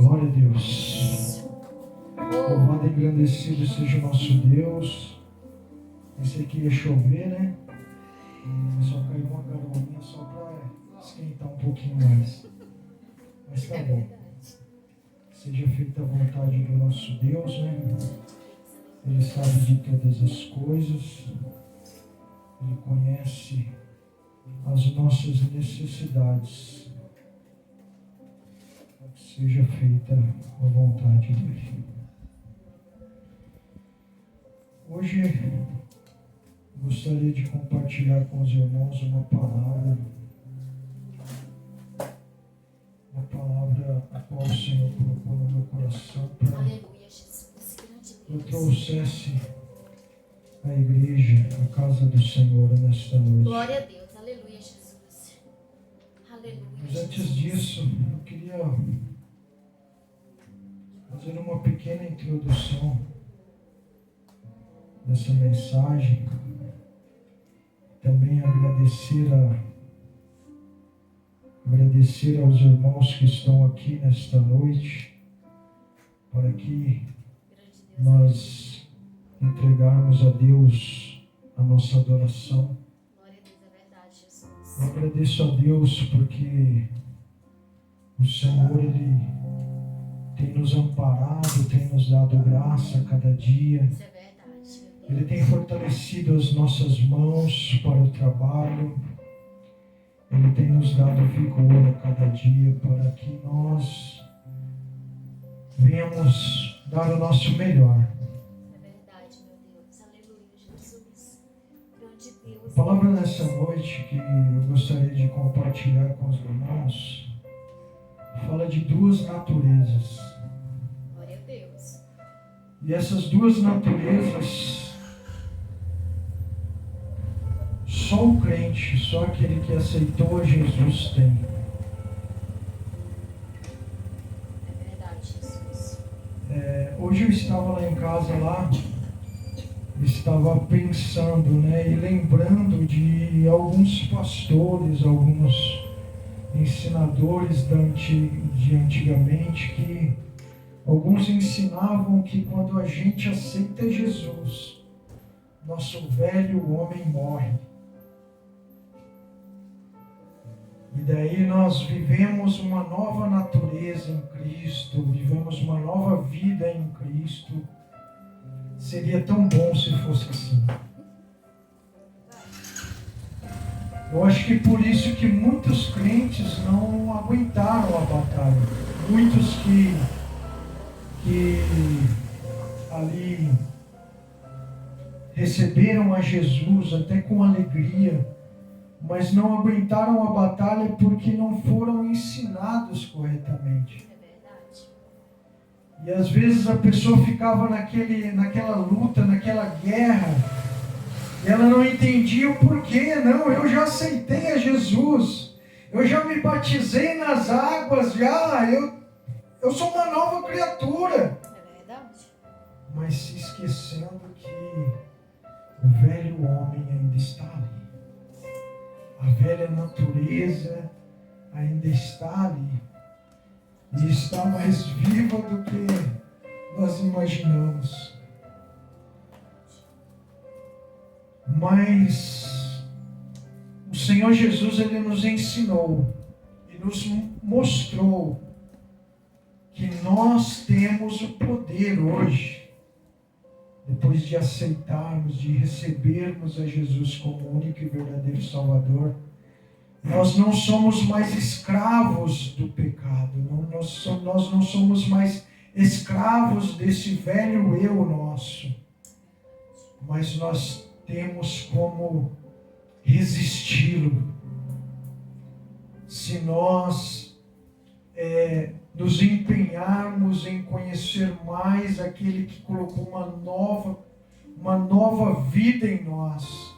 Glória a Deus. Louvado e engrandecido seja o nosso Deus. Pensei que ia chover, né? Só caiu uma garoinha só para esquentar um pouquinho mais. Mas tá bom. Seja feita a vontade do nosso Deus, né? Ele sabe de todas as coisas. Ele conhece as nossas necessidades. Seja feita a vontade dele. Hoje gostaria de compartilhar com os irmãos uma palavra a qual o Senhor colocou no meu coração para que eu trouxesse a igreja, a casa do Senhor nesta noite. Glória a Deus, aleluia, Jesus. Aleluia. Mas antes disso, eu queria fazer uma pequena introdução dessa mensagem. Também agradecer aos irmãos que estão aqui nesta noite, para que nós entregarmos a Deus a nossa adoração. Glória a Deus, é verdade, Jesus. Eu agradeço a Deus porque o Senhor, Ele tem nos amparado, tem nos dado graça a cada dia. Isso é verdade, meu Deus. Ele tem fortalecido as nossas mãos para o trabalho. Ele tem nos dado vigor a cada dia para que nós venhamos dar o nosso melhor. É verdade, meu Deus. Aleluia, Jesus. Grande Deus. A palavra nessa noite que eu gostaria de compartilhar com os irmãos fala de duas naturezas. Glória a Deus. E essas duas naturezas, só o crente, só aquele que aceitou a Jesus tem. É verdade, Jesus. Hoje eu estava lá em casa, estava pensando, né, e lembrando de alguns pastores, alguns ensinadores de antigamente, que alguns ensinavam que quando a gente aceita Jesus, nosso velho homem morre. E daí nós vivemos uma nova natureza em Cristo, vivemos uma nova vida em Cristo. Seria tão bom se fosse assim. Eu acho que por isso que muitos crentes não aguentaram a batalha. Muitos que ali receberam a Jesus até com alegria, mas não aguentaram a batalha porque não foram ensinados corretamente. É verdade. E às vezes a pessoa ficava naquela luta, naquela guerra, e ela não entendia o porquê. Não, eu já aceitei a Jesus, eu já me batizei nas águas, eu sou uma nova criatura. É verdade. Mas se esquecendo que o velho homem ainda está ali. A velha natureza ainda está ali. E está mais viva do que nós imaginamos. Mas o Senhor Jesus, Ele nos ensinou e nos mostrou que nós temos o poder hoje, depois de aceitarmos, de recebermos a Jesus como único e verdadeiro Salvador. Nós não somos mais escravos do pecado, nós não somos mais escravos desse velho eu nosso, mas nós temos como resisti-lo se nós nos empenharmos em conhecer mais aquele que colocou uma nova vida em nós,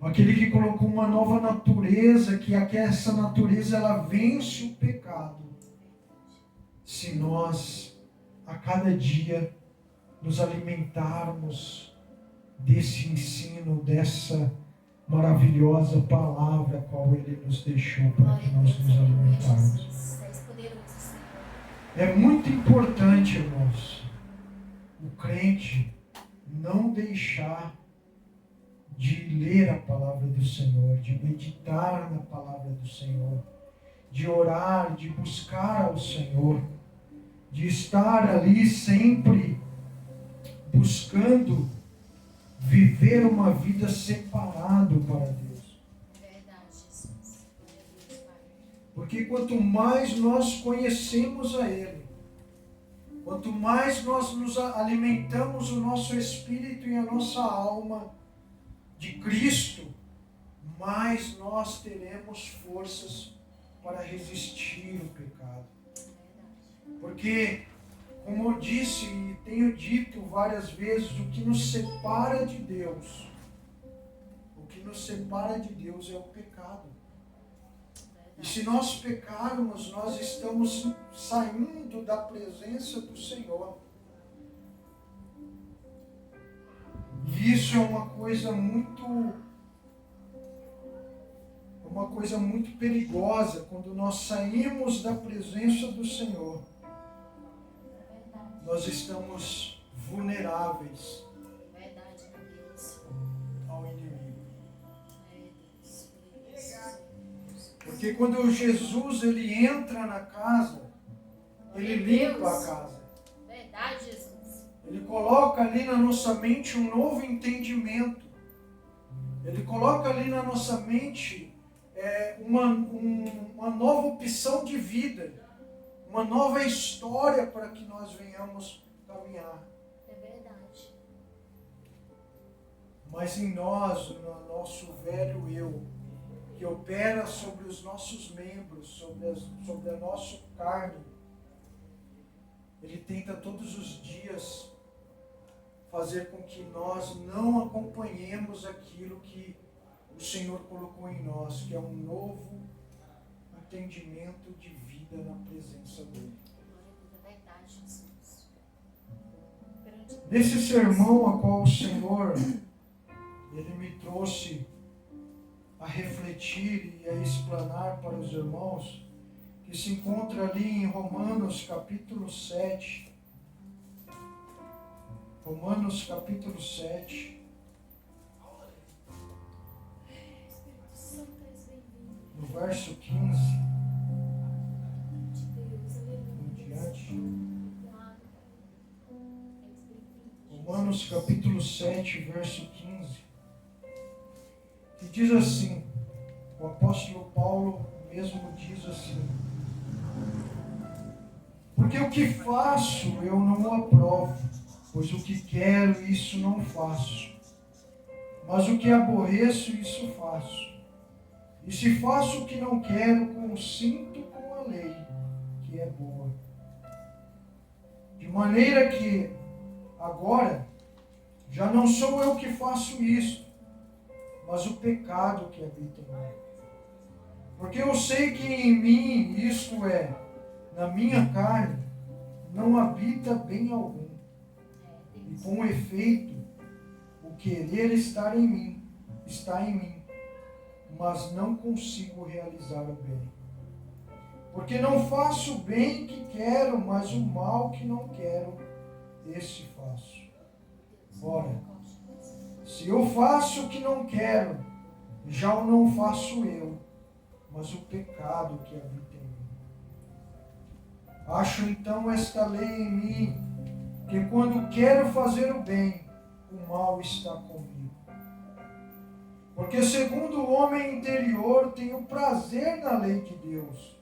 aquele que colocou uma nova natureza, que essa natureza ela vence o pecado. Se nós a cada dia nos alimentarmos desse ensino, dessa maravilhosa palavra a qual Ele nos deixou para que nós nos alimentarmos. É muito importante, irmãos, o crente não deixar de ler a palavra do Senhor, de meditar na palavra do Senhor, de orar, de buscar ao Senhor, de estar ali sempre buscando viver uma vida separado para Deus. Verdade, Jesus. Glória a Deus, Pai. Porque quanto mais nós conhecemos a Ele, quanto mais nós nos alimentamos o nosso espírito e a nossa alma de Cristo, mais nós teremos forças para resistir ao pecado. Verdade. Porque, como eu disse e tenho dito várias vezes, o que nos separa de Deus, é o pecado. E se nós pecarmos, nós estamos saindo da presença do Senhor. E isso é uma coisa muito perigosa quando nós saímos da presença do Senhor. Nós estamos vulneráveis ao inimigo. Porque quando Jesus ele entra na casa, ele limpa a casa. Verdade, Jesus. Ele coloca ali na nossa mente um novo entendimento. Ele coloca ali na nossa mente uma nova opção de vida, uma nova história para que nós venhamos caminhar. É verdade. Mas em nós, no nosso velho eu, que opera sobre os nossos membros, sobre a nossa carne, ele tenta todos os dias fazer com que nós não acompanhemos aquilo que o Senhor colocou em nós, que é um novo entendimento de vida na presença dele. É verdade, Jesus. Nesse sermão a qual o Senhor ele me trouxe a refletir e a explanar para os irmãos, que se encontra ali em Romanos capítulo 7. Romanos capítulo 7. No verso 15 em diante. Romanos capítulo 7, verso 15, que diz assim, o apóstolo Paulo mesmo diz assim: porque o que faço eu não o aprovo, pois o que quero isso não faço, mas o que aborreço isso faço. E se faço o que não quero, consinto com a lei, que é boa. De maneira que, agora, já não sou eu que faço isso, mas o pecado que habita em mim. Porque eu sei que em mim, isto é, na minha carne, não habita bem algum. E com efeito, o querer está em mim, mas não consigo realizar o bem. Porque não faço o bem que quero, mas o mal que não quero, esse faço. Ora, se eu faço o que não quero, já o não faço eu, mas o pecado que habita em mim. Acho então esta lei em mim, que quando quero fazer o bem, o mal está comigo. Porque segundo o homem interior, tenho prazer na lei de Deus,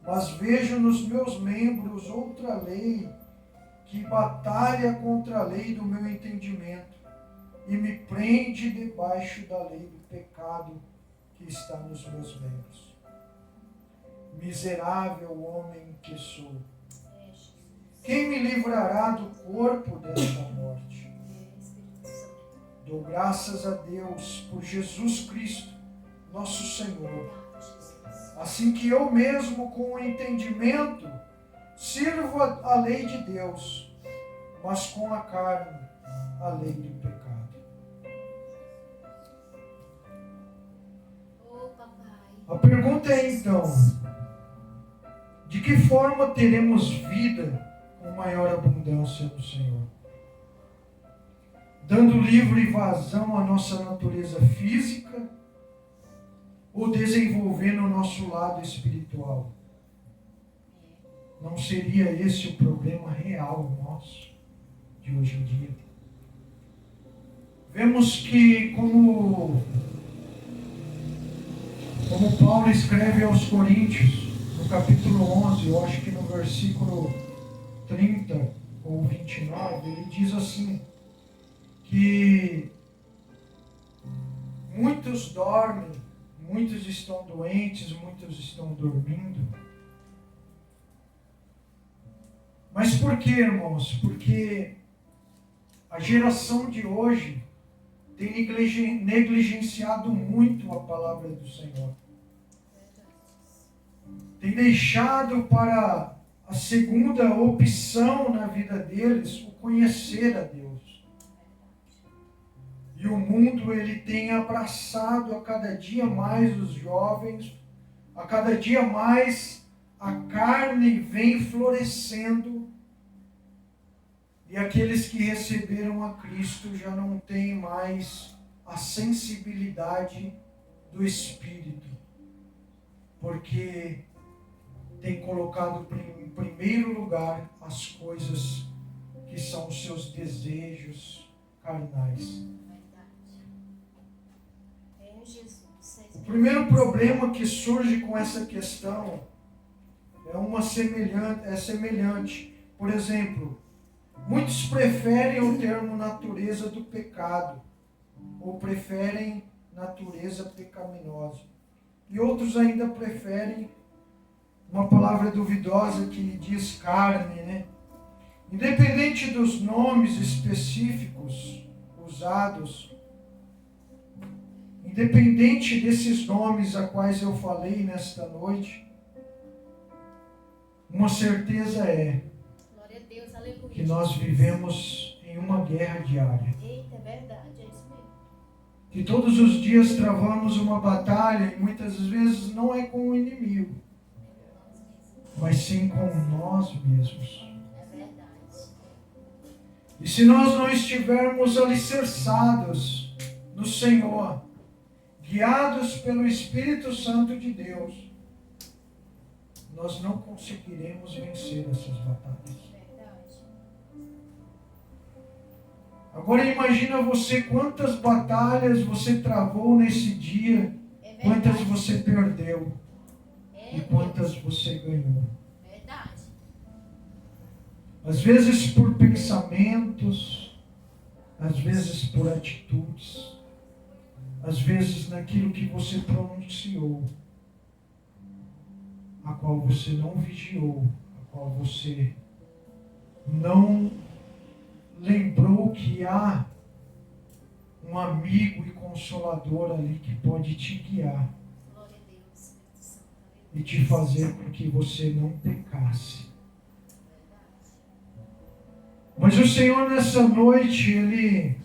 mas vejo nos meus membros outra lei, que batalha contra a lei do meu entendimento, e me prende debaixo da lei do pecado que está nos meus membros. Miserável homem que sou, quem me livrará do corpo desta morte? Dou graças a Deus por Jesus Cristo, nosso Senhor. Assim que eu mesmo, com o entendimento, sirvo a lei de Deus, mas com a carne, a lei do pecado. A pergunta é então, De que forma teremos vida com maior abundância do Senhor? Dando livre vazão à nossa natureza física ou desenvolvendo o nosso lado espiritual? Não seria esse o problema real nosso de hoje em dia? Vemos que, como Paulo escreve aos Coríntios, no capítulo 11, eu acho que no versículo 30 ou 29, ele diz assim, que muitos dormem, muitos estão doentes, muitos estão dormindo. Mas por que, irmãos? Porque a geração de hoje tem negligenciado muito a palavra do Senhor. Tem deixado para a segunda opção na vida deles o conhecer a Deus. E o mundo, ele tem abraçado a cada dia mais os jovens, a cada dia mais a carne vem florescendo, e aqueles que receberam a Cristo já não têm mais a sensibilidade do Espírito, porque tem colocado em primeiro lugar as coisas que são os seus desejos carnais. O primeiro problema que surge com essa questão é semelhante. Por exemplo, muitos preferem o termo natureza do pecado, ou preferem natureza pecaminosa. E outros ainda preferem uma palavra duvidosa que diz carne, né? Independente dos nomes específicos usados, independente desses nomes a quais eu falei nesta noite, uma certeza é que nós vivemos em uma guerra diária. Eita, é verdade, é isso mesmo. Que todos os dias travamos uma batalha e muitas vezes não é com o inimigo, mas sim com nós mesmos. É verdade. E se nós não estivermos alicerçados no Senhor, guiados pelo Espírito Santo de Deus, nós não conseguiremos vencer essas batalhas. Agora imagina você quantas batalhas você travou nesse dia, quantas você perdeu e quantas você ganhou. Verdade. Às vezes por pensamentos, às vezes por atitudes, às vezes naquilo que você pronunciou, a qual você não vigiou, a qual você não lembrou que há um amigo e consolador ali que pode te guiar e te fazer com que você não pecasse. Mas o Senhor nessa noite, Ele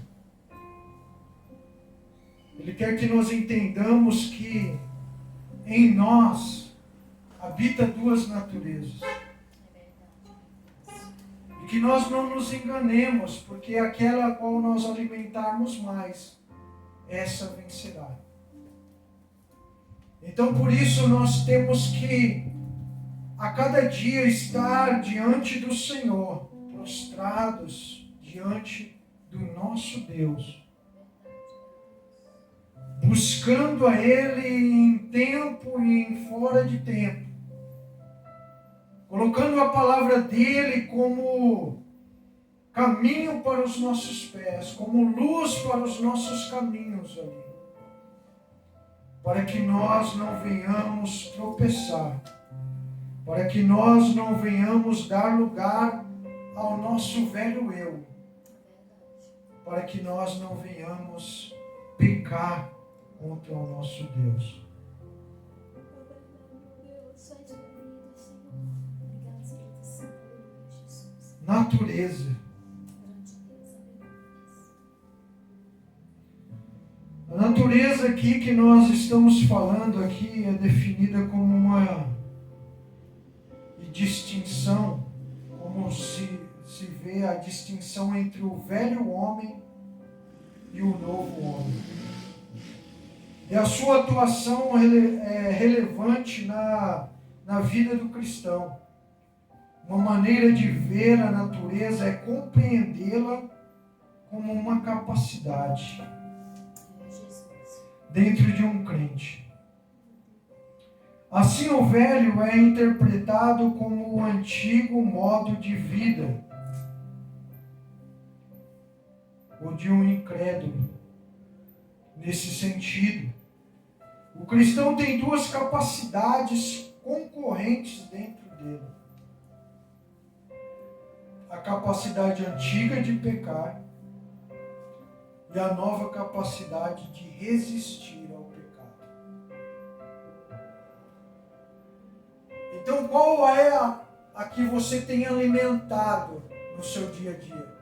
quer que nós entendamos que em nós habita duas naturezas. E que nós não nos enganemos, porque aquela a qual nós alimentarmos mais, essa vencerá. Então por isso nós temos que a cada dia estar diante do Senhor, prostrados diante do nosso Deus, buscando a Ele em tempo e em fora de tempo, colocando a palavra dEle como caminho para os nossos pés, como luz para os nossos caminhos ali, para que nós não venhamos tropeçar, para que nós não venhamos dar lugar ao nosso velho eu, para que nós não venhamos pecar contra o nosso Deus. Natureza. A natureza aqui que nós estamos falando aqui é definida como uma distinção, como se vê a distinção entre o velho homem e o novo homem. E a sua atuação é relevante na vida do cristão. Uma maneira de ver a natureza é compreendê-la como uma capacidade dentro de um crente. Assim, o velho é interpretado como o antigo modo de vida, ou de um incrédulo. Nesse sentido, o cristão tem duas capacidades concorrentes dentro dele. A capacidade antiga de pecar e a nova capacidade de resistir ao pecado. Então, qual é a que você tem alimentado no seu dia a dia?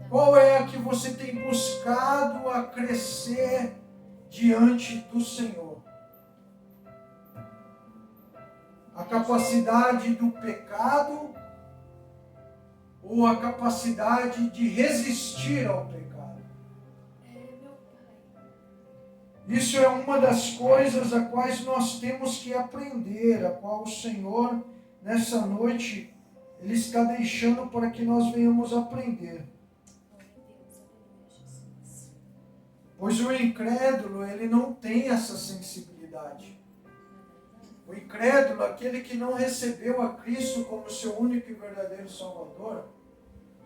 Qual é a que você tem buscado a crescer diante do Senhor? A capacidade do pecado ou a capacidade de resistir ao pecado? Isso é uma das coisas a quais nós temos que aprender, a qual o Senhor, nessa noite, Ele está deixando para que nós venhamos aprender. Pois o incrédulo, ele não tem essa sensibilidade. O incrédulo, aquele que não recebeu a Cristo como seu único e verdadeiro Salvador,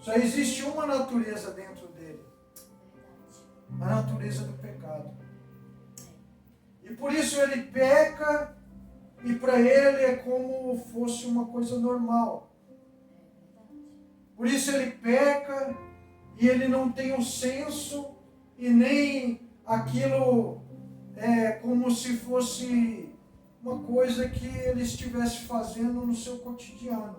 só existe uma natureza dentro dele. A natureza do pecado. E por isso ele peca e para ele é como fosse uma coisa normal. Por isso ele peca e ele não tem o senso e nem aquilo como se fosse uma coisa que ele estivesse fazendo no seu cotidiano.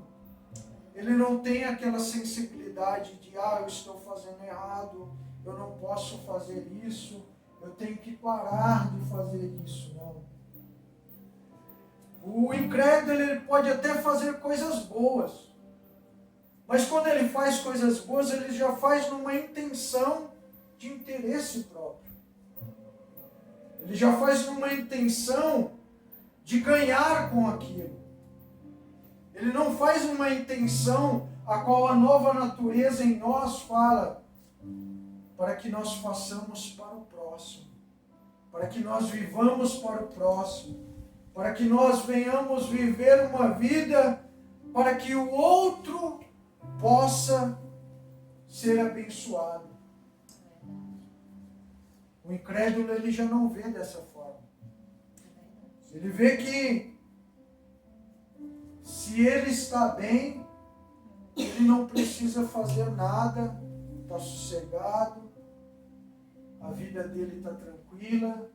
Ele não tem aquela sensibilidade de, eu estou fazendo errado, eu não posso fazer isso, eu tenho que parar de fazer isso. Não. O incrédulo, ele pode até fazer coisas boas, mas quando ele faz coisas boas, ele já faz numa intenção de interesse próprio. Ele já faz numa intenção de ganhar com aquilo. Ele não faz uma intenção a qual a nova natureza em nós fala para que nós façamos para o próximo, para que nós vivamos para o próximo, para que nós venhamos viver uma vida para que o outro possa ser abençoado. O incrédulo, ele já não vê dessa forma. Ele vê que se ele está bem, ele não precisa fazer nada, está sossegado, a vida dele está tranquila,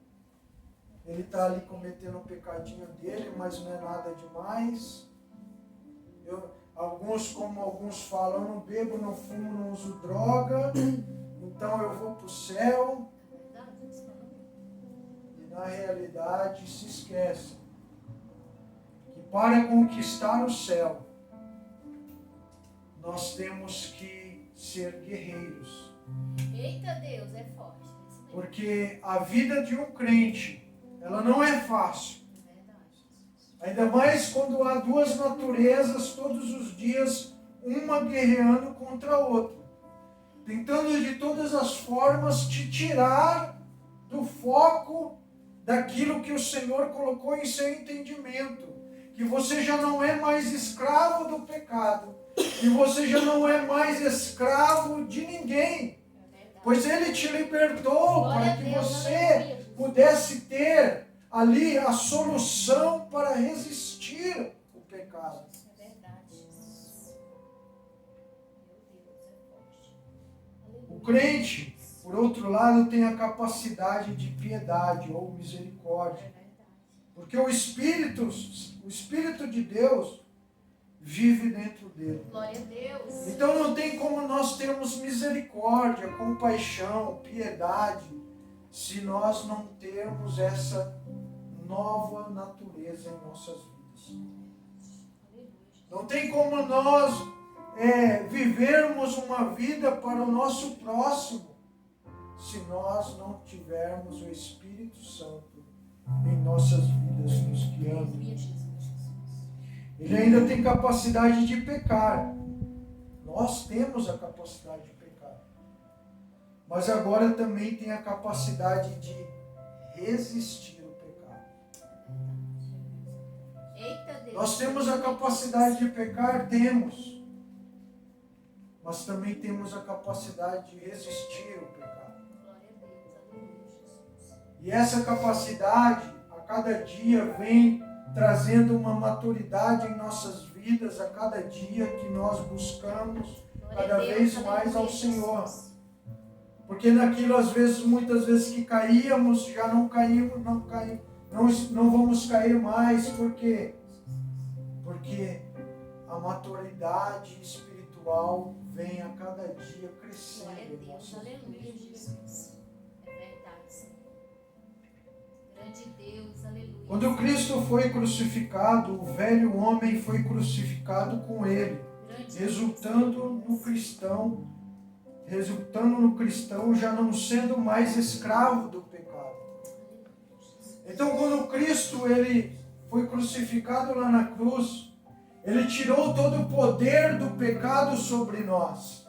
ele está ali cometendo um pecadinho dele, mas não é nada demais. Alguns falam, eu não bebo, não fumo, não uso droga, então eu vou para o céu. E na realidade se esquece que para conquistar o céu, nós temos que ser guerreiros. Eita Deus, é forte. Porque a vida de um crente, ela não é fácil. Ainda mais quando há duas naturezas todos os dias, uma guerreando contra a outra. Tentando de todas as formas te tirar do foco daquilo que o Senhor colocou em seu entendimento. Que você já não é mais escravo do pecado. E você já não é mais escravo de ninguém. Pois Ele te libertou para que você pudesse ter ali a solução para resistir o pecado. É verdade. Meu Deus, é forte. O crente, por outro lado, tem a capacidade de piedade ou misericórdia. Porque o Espírito de Deus vive dentro dele. Glória a Deus. Então não tem como nós termos misericórdia, compaixão, piedade, se nós não termos essa nova natureza em nossas vidas. Não tem como nós vivermos uma vida para o nosso próximo se nós não tivermos o Espírito Santo em nossas vidas, nos guiando. Ele ainda tem capacidade de pecar. Nós temos a capacidade de pecar. Mas agora também tem a capacidade de resistir ao pecado. Nós temos a capacidade de pecar? Temos. Mas também temos a capacidade de resistir ao pecado. E essa capacidade, a cada dia, vem trazendo uma maturidade em nossas vidas, a cada dia que nós buscamos cada vez mais ao Senhor. Porque naquilo, às vezes, muitas vezes que caíamos, já não caímos, não vamos cair mais. Por quê? Porque a maturidade espiritual vem a cada dia crescendo. Glória a Deus, aleluia, Jesus. É verdade, Senhor. Grande Deus, aleluia. Quando Cristo foi crucificado, o velho homem foi crucificado com ele, resultando no cristão já não sendo mais escravo do pecado. Então, quando Cristo ele foi crucificado lá na cruz, ele tirou todo o poder do pecado sobre nós.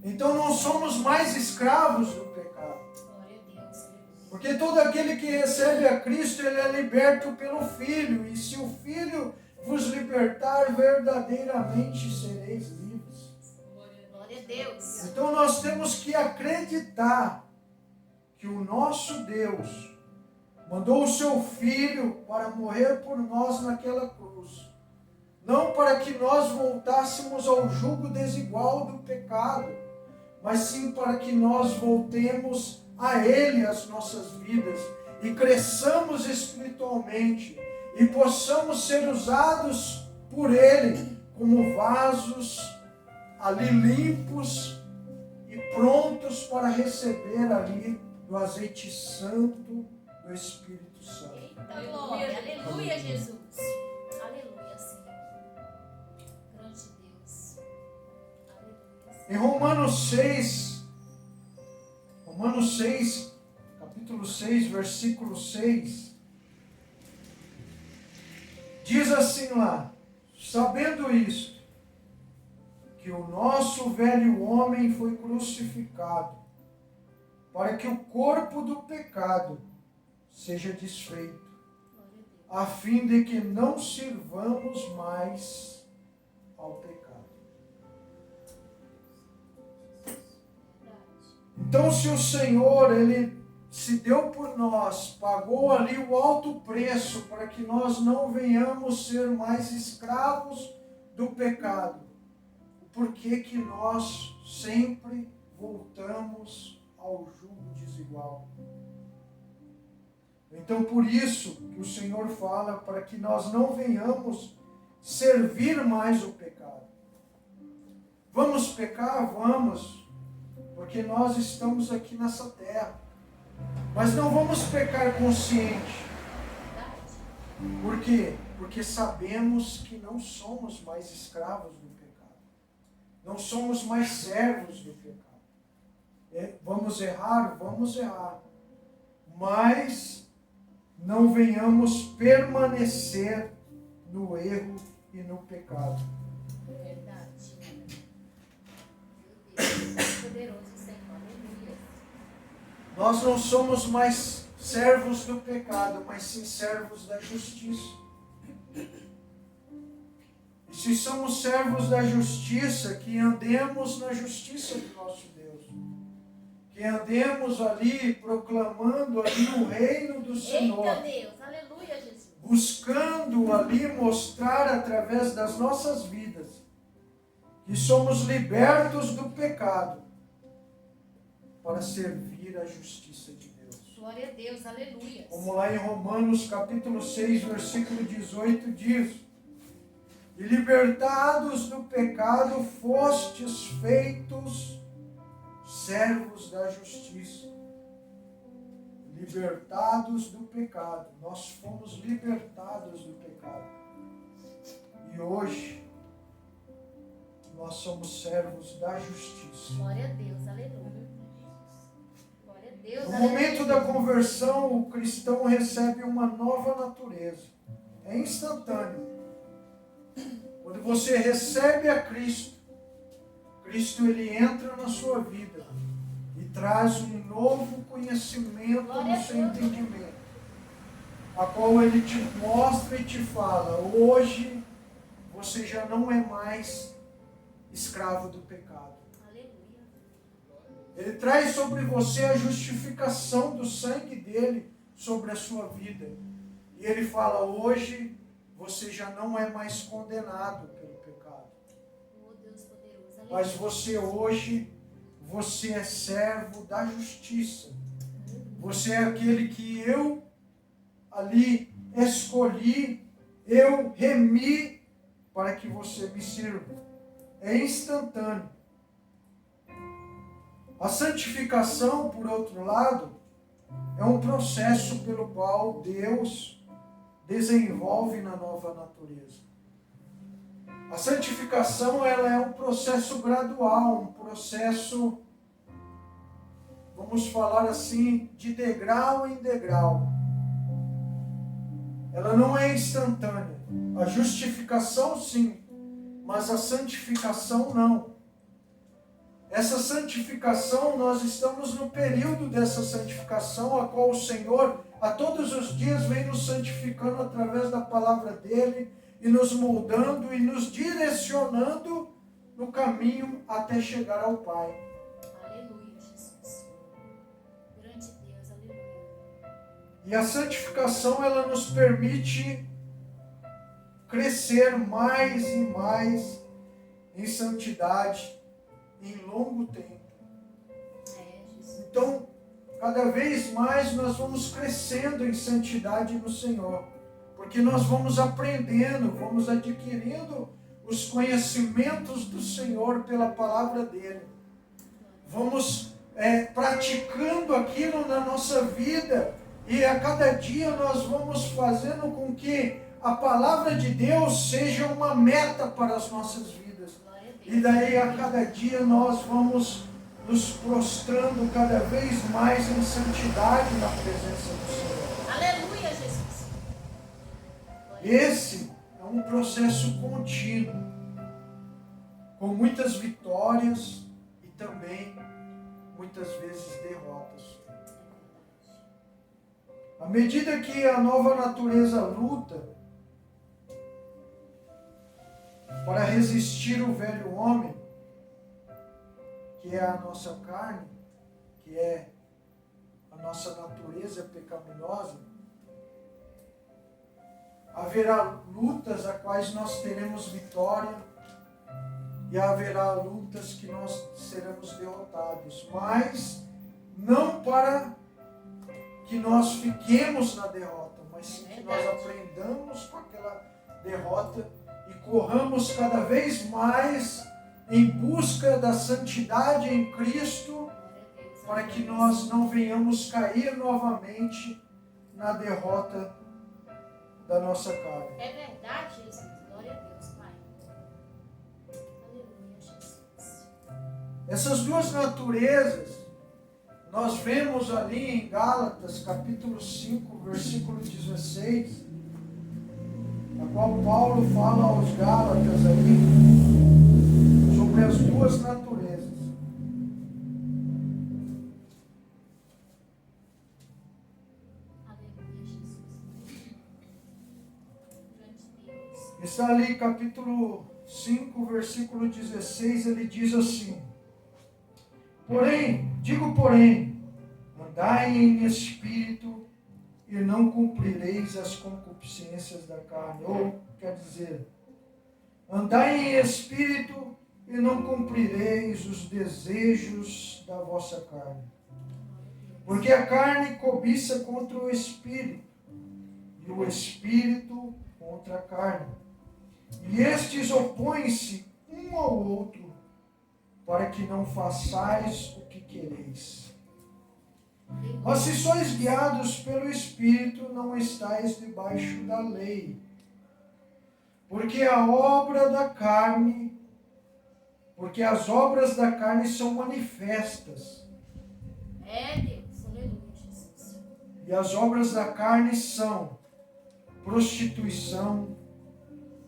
Então não somos mais escravos do pecado. Porque todo aquele que recebe a Cristo, ele é liberto pelo Filho. E se o Filho vos libertar, verdadeiramente sereis livres. Glória a Deus. Então nós temos que acreditar que o nosso Deus mandou o seu Filho para morrer por nós naquela cruz. Não para que nós voltássemos ao jugo desigual do pecado, mas sim para que nós voltemos a Ele as nossas vidas e cresçamos espiritualmente e possamos ser usados por Ele como vasos ali limpos e prontos para receber ali do azeite santo do Espírito Santo. Eita, glória, aleluia, Jesus. Aleluia, Senhor. Grande Deus. Aleluia. Em Romanos 6, capítulo 6, versículo 6, diz assim lá: sabendo isto, que o nosso velho homem foi crucificado, para que o corpo do pecado seja desfeito, a fim de que não sirvamos mais ao pecado. Então, se o Senhor, Ele se deu por nós, pagou ali o alto preço para que nós não venhamos ser mais escravos do pecado, por que nós sempre voltamos ao jugo desigual? Então, por isso que o Senhor fala para que nós não venhamos servir mais o pecado. Vamos pecar? Vamos, porque nós estamos aqui nessa terra. Mas não vamos pecar consciente. Por quê? Porque sabemos que não somos mais escravos do pecado. Não somos mais servos do pecado. Vamos errar? Vamos errar. Mas não venhamos permanecer no erro e no pecado. Verdade. Deus, poderoso Senhor. Aleluia. Nós não somos mais servos do pecado, mas sim servos da justiça. E se somos servos da justiça, que andemos na justiça do nosso Deus. Que andemos ali, proclamando ali o reino do Senhor. Eita Deus, aleluia, Jesus. Buscando ali mostrar através das nossas vidas que somos libertos do pecado para servir a justiça de Deus. Glória a Deus, aleluia. Como lá em Romanos capítulo 6, versículo 18 diz: e libertados do pecado fostes feitos servos da justiça. Libertados do pecado. Nós fomos libertados do pecado. E hoje, nós somos servos da justiça. Glória a Deus, aleluia. Glória a Deus, No aleluia. momento da conversão, o cristão recebe uma nova natureza. É instantâneo. Quando você recebe a Cristo, Cristo ele entra na sua vida e traz um novo conhecimento Glória no a seu Deus. entendimento, a qual ele te mostra e te fala: hoje você já não é mais escravo do pecado. Aleluia. Ele traz sobre você a justificação do sangue dele sobre a sua vida. E ele fala: hoje você já não é mais condenado pelo pecado. Oh, Deus poderoso, aleluia. Mas você hoje, você é servo da justiça. Você é aquele que eu ali escolhi, eu remi para que você me sirva. É instantâneo. A santificação, por outro lado, é um processo pelo qual Deus desenvolve na nova natureza. A santificação, ela é um processo gradual, um processo, vamos falar assim, de degrau em degrau. Ela não é instantânea. A justificação sim, mas a santificação não. Essa santificação, nós estamos no período dessa santificação, a qual o Senhor, a todos os dias, vem nos santificando através da palavra dEle, e nos moldando e nos direcionando no caminho até chegar ao Pai. Aleluia, Jesus. Grande Deus, aleluia. E a santificação, ela nos permite crescer mais e mais em santidade em longo tempo. Jesus. Então, cada vez mais nós vamos crescendo em santidade no Senhor, porque nós vamos aprendendo, vamos adquirindo os conhecimentos do Senhor pela palavra dEle. Vamos praticando aquilo na nossa vida, e a cada dia nós vamos fazendo com que a palavra de Deus seja uma meta para as nossas vidas. E daí a cada dia nós vamos nos prostrando cada vez mais em santidade na presença do Senhor. Aleluia, Jesus. Esse é um processo contínuo, com muitas vitórias e também muitas vezes derrotas. À medida que a nova natureza luta para resistir o velho homem, que é a nossa carne, que é a nossa natureza pecaminosa, haverá lutas a quais nós teremos vitória e haverá lutas que nós seremos derrotados, mas não para que nós fiquemos na derrota, mas sim que nós aprendamos com aquela derrota e corramos cada vez mais em busca da santidade em Cristo, para que nós não venhamos cair novamente na derrota da nossa carne. É verdade, Jesus. Glória a Deus, Pai. Aleluia, Jesus. Essas duas naturezas, nós vemos ali em Gálatas, capítulo 5, versículo 16, a qual Paulo fala aos Gálatas ali sobre as duas naturezas. Aleluia, Jesus. Grande Deus. Está ali capítulo 5, versículo 16, ele diz assim: digo porém, andai em espírito e não cumprireis as concupiscências da carne. Ou, quer dizer, andai em espírito e não cumprireis os desejos da vossa carne. Porque a carne cobiça contra o espírito, e o espírito contra a carne. E estes opõem-se um ao outro, para que não façais o que quereis. Mas se sois guiados pelo Espírito, não estáis debaixo da lei. Porque as obras da carne são manifestas. Deus, aleluia, Jesus. E as obras da carne são prostituição,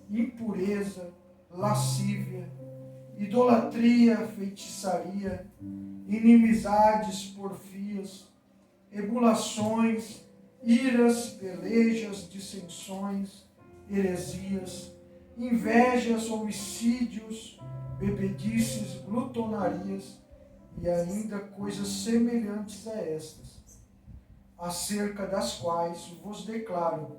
impureza, lascívia, idolatria, feitiçaria, inimizades, porfias, emulações, iras, pelejas, dissensões, heresias, invejas, homicídios, bebedices, glutonarias e ainda coisas semelhantes a estas, acerca das quais vos declaro